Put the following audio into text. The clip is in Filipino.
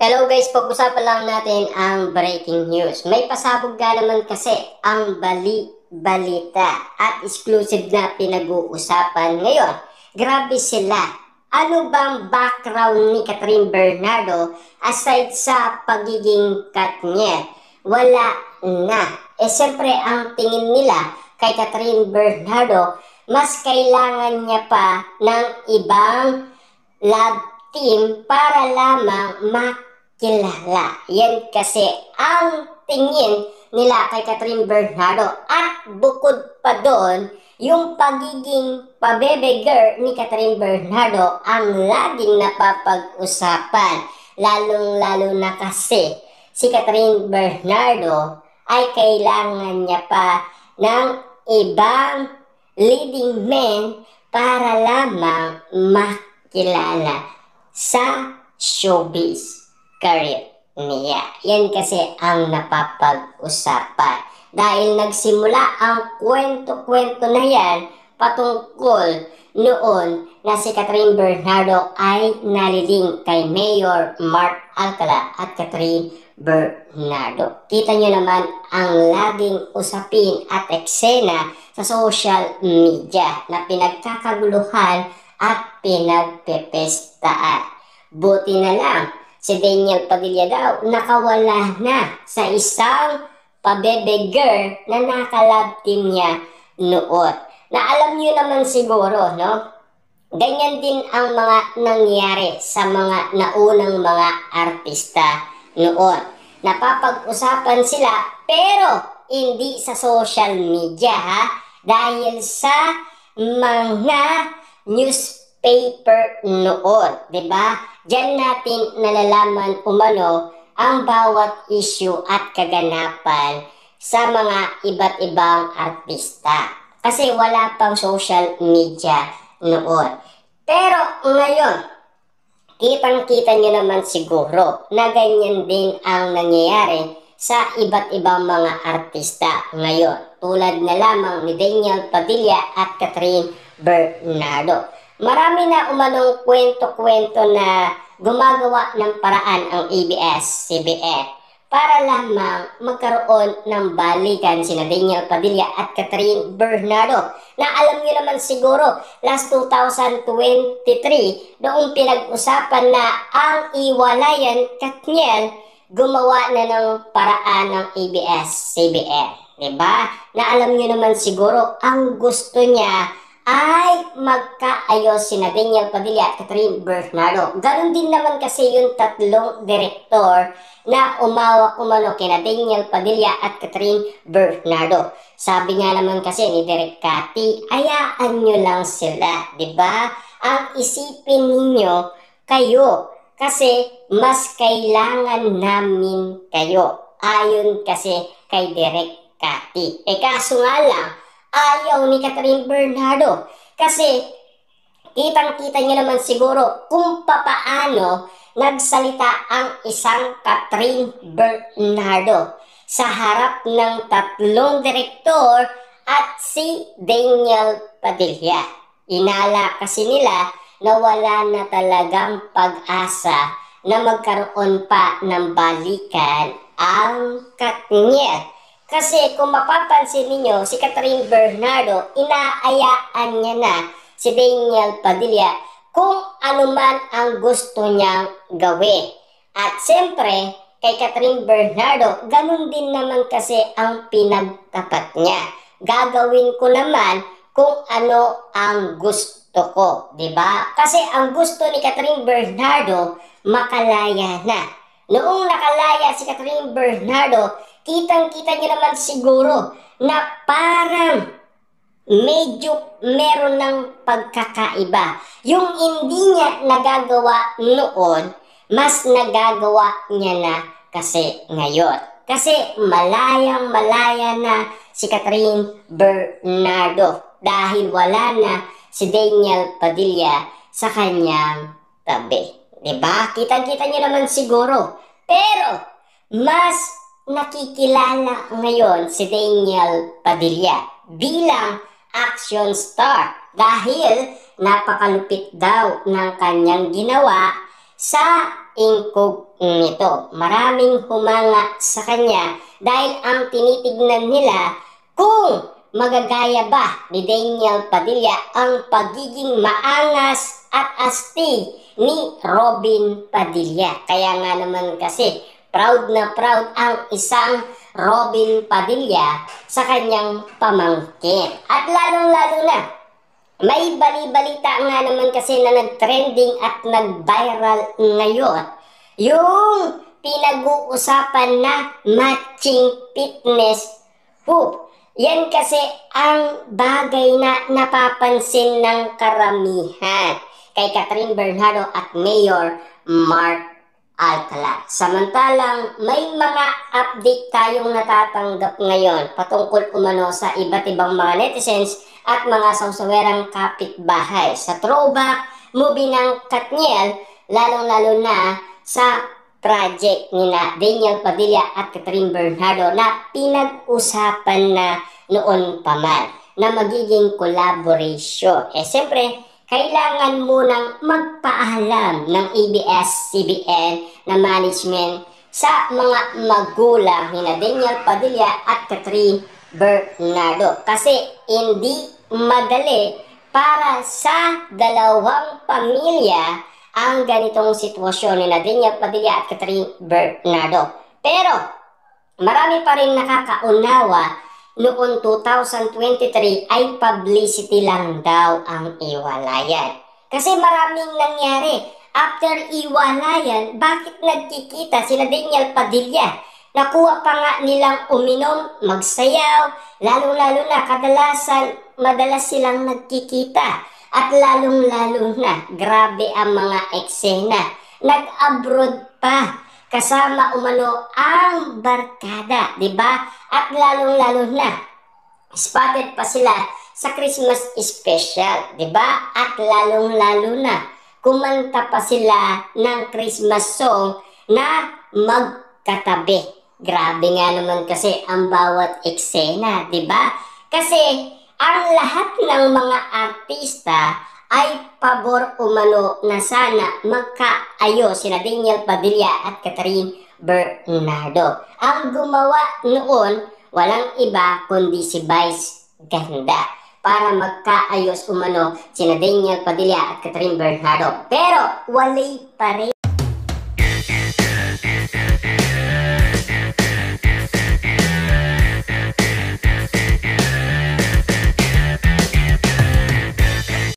Hello guys, pag-usapan lang natin ang breaking news. May pasabog nga naman kasi ang balita at exclusive na pinag-uusapan ngayon. Grabe sila. Ano bang background ni Catherine Bernardo aside sa pagiging Katniel? Wala na. Siyempre ang tingin nila kay Catherine Bernardo, mas kailangan niya pa ng ibang love team para lamang makilala. Yan kasi ang tingin nila kay Catherine Bernardo. At bukod pa doon, yung pagiging pabebe girl ni Catherine Bernardo ang laging napapag-usapan. Lalong-lalo na kasi si Catherine Bernardo ay kailangan niya pa ng ibang leading men para lamang makilala sa showbiz career niya. Yan kasi ang napapag-usapan. Dahil nagsimula ang kwento-kwento na yan patungkol noon na si Catherine Bernardo ay naliling kay Mayor Mark Alcala at Catherine Bernardo. Kita nyo naman ang laging usapin at eksena sa social media na pinagkakaguluhan at pinagpepestaan. Buti na lang, si Daniel Padilla daw nakawala na sa isang pabebe girl na nakalab team niya noon. Na alam nyo naman siguro, no? Ganyan din ang mga nangyari sa mga naunang mga artista noon. Napapag-usapan sila pero hindi sa social media, ha? Dahil sa mga newspaper noon, 'di ba? Diyan natin nalalaman umano ang bawat issue at kaganapan sa mga iba't ibang artista. Kasi wala pang social media noon. Pero ngayon, kitang-kita nyo naman siguro na ganyan din ang nangyayari sa iba't ibang mga artista ngayon. Tulad na lamang ni Daniel Padilla at Catherine Bernardo. Marami na umanong kwento-kwento na gumagawa ng paraan ang ABS-CBN para lamang magkaroon ng balikan sina Daniel Padilla at Catherine Bernardo. Na alam niyo naman siguro, last 2023, noong pinag-usapan na ang iwalayan Katniel, gumawa na ng paraan ng ABS-CBN. Diba? Na alam niyo naman siguro, ang gusto niya ay magkaayos sina Daniel Padilla at Catherine Bernardo. Ganon din naman kasi yung tatlong direktor na umawak umano kina Daniel Padilla at Catherine Bernardo. Sabi nga naman kasi ni Direk Cathy, ayaan nyo lang sila, di ba? Ang isipin ninyo kayo kasi mas kailangan namin kayo. Ayon kasi kay Direk Cathy. Kaso nga lang, ayaw ni Catherine Bernardo. Kasi kitang-kita niyo naman siguro kung papaano nagsalita ang isang Catherine Bernardo sa harap ng tatlong direktor at si Daniel Padilla. Inala kasi nila na wala na talagang pag-asa na magkaroon pa ng balikan ang Katniel. Kasi kung mapapansin ninyo, si Catherine Bernardo, inaayaan niya na si Daniel Padilla kung ano man ang gusto niyang gawin. At siyempre, kay Catherine Bernardo, ganun din naman kasi ang pinagtapat niya. Gagawin ko naman kung ano ang gusto ko, di ba? Kasi ang gusto ni Catherine Bernardo, makalaya na. Noong nakalaya si Catherine Bernardo, kitang-kita niyo naman siguro na parang medyo meron ng pagkakaiba. Yung hindi niya nagagawa noon, mas nagagawa niya na kasi ngayon. Kasi malayang-malaya na si Catherine Bernardo dahil wala na si Daniel Padilla sa kanyang tabi. Diba? Kitang-kita niyo naman siguro. Pero mas nakikilala ngayon si Daniel Padilla bilang action star dahil napakalupit daw ng kanyang ginawa sa incognito. Maraming humanga sa kanya dahil ang tinitignan nila kung magagaya ba ni Daniel Padilla ang pagiging maangas at astig ni Robin Padilla. Kaya nga naman kasi proud na proud ang isang Robin Padilla sa kanyang pamangkin. At lalong-lalo na, may bali-balita nga naman kasi na nag-trending at nag-viral ngayon. Yung pinag-uusapan na matching fitness hoop. Yan kasi ang bagay na napapansin ng karamihan kay Catherine Bernardo at Mayor Mark Alcala. Samantalang may mga update tayong natatanggap ngayon patungkol umano sa iba't ibang mga netizens at mga sawsawerang kapitbahay sa throwback movie ng Katniel, lalong-lalo na sa project ni na Daniel Padilla at Catherine Bernardo na pinag-usapan na noon pa man na magiging collaboration. Siyempre, kailangan munang magpaalam ng ABS-CBN na management sa mga magulang ni na Daniel Padilla at Catherine Bernardo. Kasi hindi madali para sa dalawang pamilya ang ganitong sitwasyon ni Daniel Padilla at Catherine Bernardo. Pero marami pa rin nakakaunawa noong 2023 ay publicity lang daw ang iwalayan. Kasi maraming nangyari. After iwalayan, bakit nagkikita sila Daniel Padilla? Nakuha pa nga nilang uminom, magsayaw, lalo-lalo na madalas silang nagkikita. At lalong-lalo na, grabe ang mga eksena. Nag-abroad pa, kasama umano ang barkada, di ba? At lalong-lalo na, spotted pa sila sa Christmas special, di ba? At lalong-lalo na, kumanta pa sila ng Christmas song na magkatabi. Grabe nga naman kasi ang bawat eksena, di ba? Kasi ang lahat ng mga artista ay pabor umano na sana magkaayos sina Daniel Padilla at Catherine Bernardo. Ang gumawa noon, walang iba kundi si Vice Ganda para magkaayos umano sina Daniel Padilla at Catherine Bernardo. Pero walay pa rin